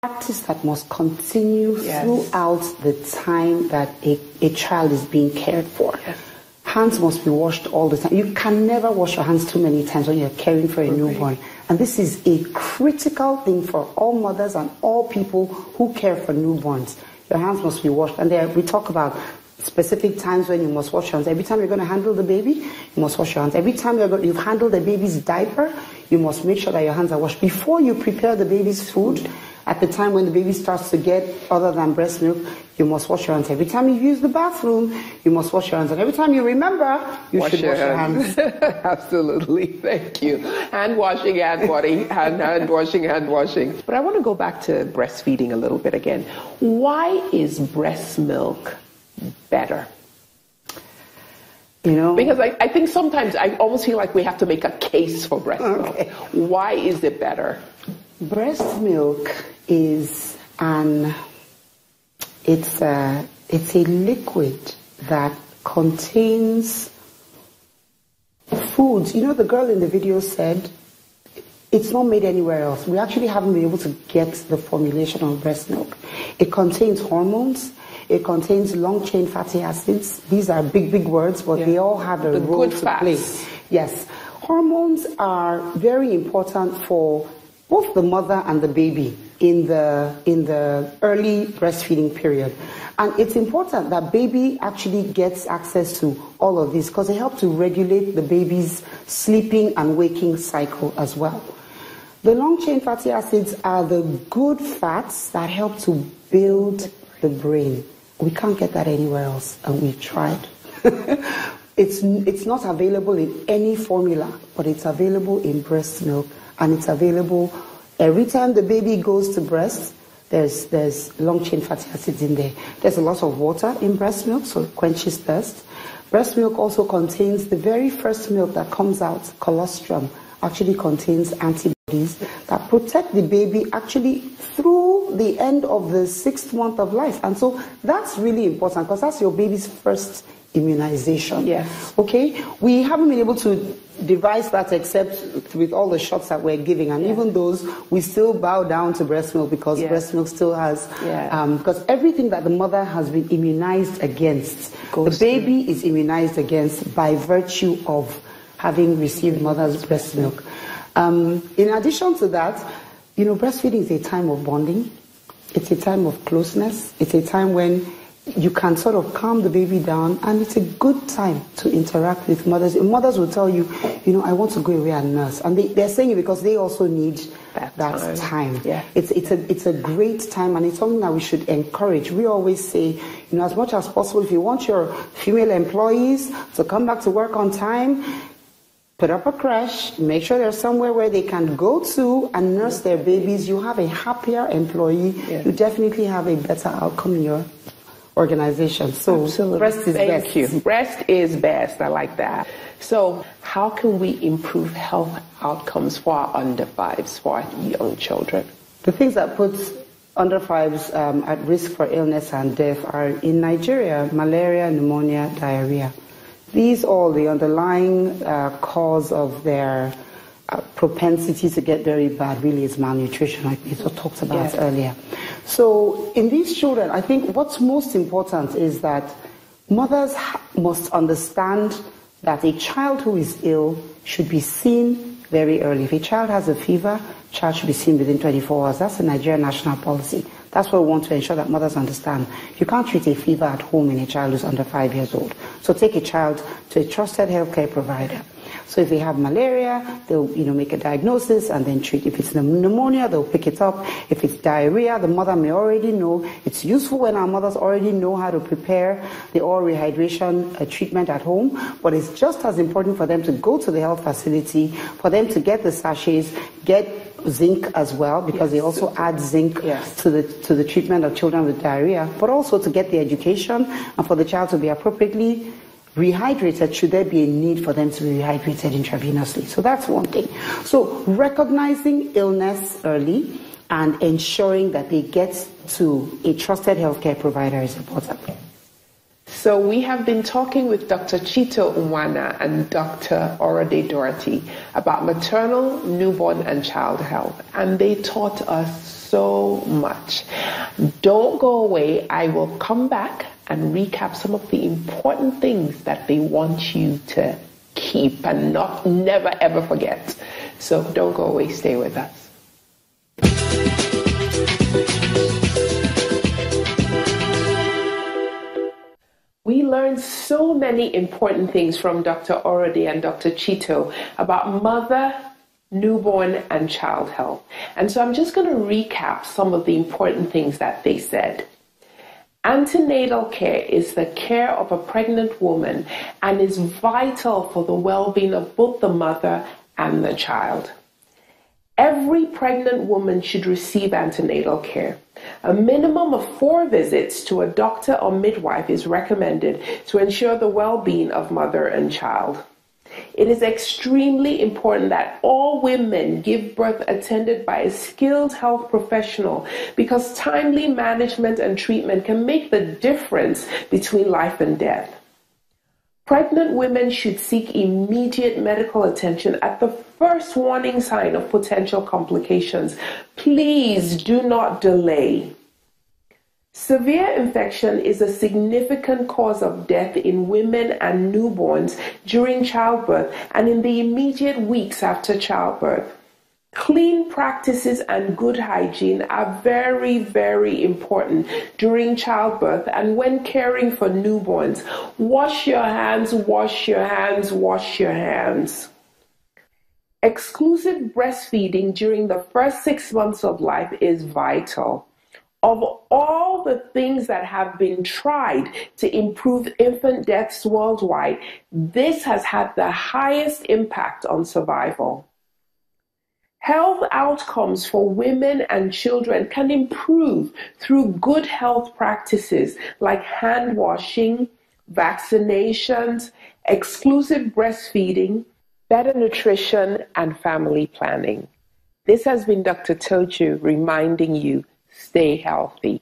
practice that must continue throughout the time that a child is being cared for. Yes. Hands must be washed all the time. You can never wash your hands too many times when you're caring for a newborn. And this is a critical thing for all mothers and all people who care for newborns. Your hands must be washed. And there we talk about specific times when you must wash your hands. Every time you're going to handle the baby, you must wash your hands. Every time you've handled the baby's diaper, you must make sure that your hands are washed. Before you prepare the baby's food, at the time when the baby starts to get other than breast milk, you must wash your hands. Every time you use the bathroom, you must wash your hands. And every time you remember, you should wash your hands. Absolutely. Thank you. Hand washing, hand washing, hand washing, hand washing. But I want to go back to breastfeeding a little bit again. Why is breast milk better? You know, because I think sometimes I almost feel like we have to make a case for breast milk. Why is it better? Breast milk is it's a liquid that contains foods. You know, the girl in the video said it's not made anywhere else. We actually haven't been able to get the formulation of breast milk. It contains hormones. It contains long-chain fatty acids. These are big, big words, but they all have a role to play. Yes. Hormones are very important for both the mother and the baby in the early breastfeeding period. And it's important that baby actually gets access to all of this because they help to regulate the baby's sleeping and waking cycle as well. The long-chain fatty acids are the good fats that help to build the brain. We can't get that anywhere else, and we've tried. It's not available in any formula, but it's available in breast milk, and it's available every time the baby goes to breast. There's long-chain fatty acids in there. There's a lot of water in breast milk, so it quenches thirst. Breast milk also contains the very first milk that comes out, colostrum, actually contains antibodies that protect the baby actually through the end of the 6th month of life. And so that's really important because that's your baby's first immunization. Yes. Okay? We haven't been able to devise that except with all the shots that we're giving. And even those, we still bow down to breast milk because breast milk still has, because everything that the mother has been immunized against, the baby is immunized against by virtue of having received mother's breast milk. In addition to that, you know, breastfeeding is a time of bonding. It's a time of closeness. It's a time when you can sort of calm the baby down, and it's a good time to interact with mothers. Mothers will tell you, you know, I want to go away and nurse. And they're saying it because they also need that time. Yeah. It's a great time, and it's something that we should encourage. We always say, you know, as much as possible, if you want your female employees to come back to work on time, put up a creche, make sure there's somewhere where they can go to and nurse their babies. You have a happier employee. Yeah. You definitely have a better outcome in your organization. So absolutely. Breast is best. Thank you. Breast is best. I like that. So how can we improve health outcomes for our under 5s, for our young children? The things that put under 5s at risk for illness and death are in Nigeria: malaria, pneumonia, diarrhea. These all the underlying cause of their propensity to get very bad really is malnutrition, like we talked about earlier. So in these children, I think what's most important is that mothers must understand that a child who is ill should be seen very early. If a child has a fever, child should be seen within 24 hours. That's the Nigerian national policy. That's what we want to ensure that mothers understand. You can't treat a fever at home in a child who's under 5 years old. So take a child to a trusted healthcare provider. So if they have malaria, they'll make a diagnosis and then treat. If it's pneumonia, they'll pick it up. If it's diarrhea, the mother may already know. It's useful when our mothers already know how to prepare the oral rehydration treatment at home, but it's just as important for them to go to the health facility, for them to get the sachets, get zinc as well, because they also add zinc to the treatment of children with diarrhea, but also to get the education and for the child to be appropriately rehydrated should there be a need for them to be rehydrated intravenously. So that's one thing. So recognizing illness early and ensuring that they get to a trusted healthcare provider is important. So So we have been talking with Dr. Chito Umwana and Dr. Orade Dorothy about maternal, newborn, and child health. And they taught us so much. Don't go away. I will come back and recap some of the important things that they want you to keep and never ever forget. So don't go away. Stay with us. We learned so many important things from Dr. Orade and Dr. Chito about mother, newborn, and child health. And so I'm just going to recap some of the important things that they said. Antenatal care is the care of a pregnant woman and is vital for the well-being of both the mother and the child. Every pregnant woman should receive antenatal care. A minimum of 4 visits to a doctor or midwife is recommended to ensure the well-being of mother and child. It is extremely important that all women give birth attended by a skilled health professional because timely management and treatment can make the difference between life and death. Pregnant women should seek immediate medical attention at the first warning sign of potential complications. Please do not delay. Severe infection is a significant cause of death in women and newborns during childbirth and in the immediate weeks after childbirth. Clean practices and good hygiene are very, very important during childbirth and when caring for newborns. Wash your hands, wash your hands, wash your hands. Exclusive breastfeeding during the first 6 months of life is vital. Of all the things that have been tried to improve infant deaths worldwide, this has had the highest impact on survival. Health outcomes for women and children can improve through good health practices like hand washing, vaccinations, exclusive breastfeeding, better nutrition, and family planning. This has been Dr. Toju reminding you, stay healthy.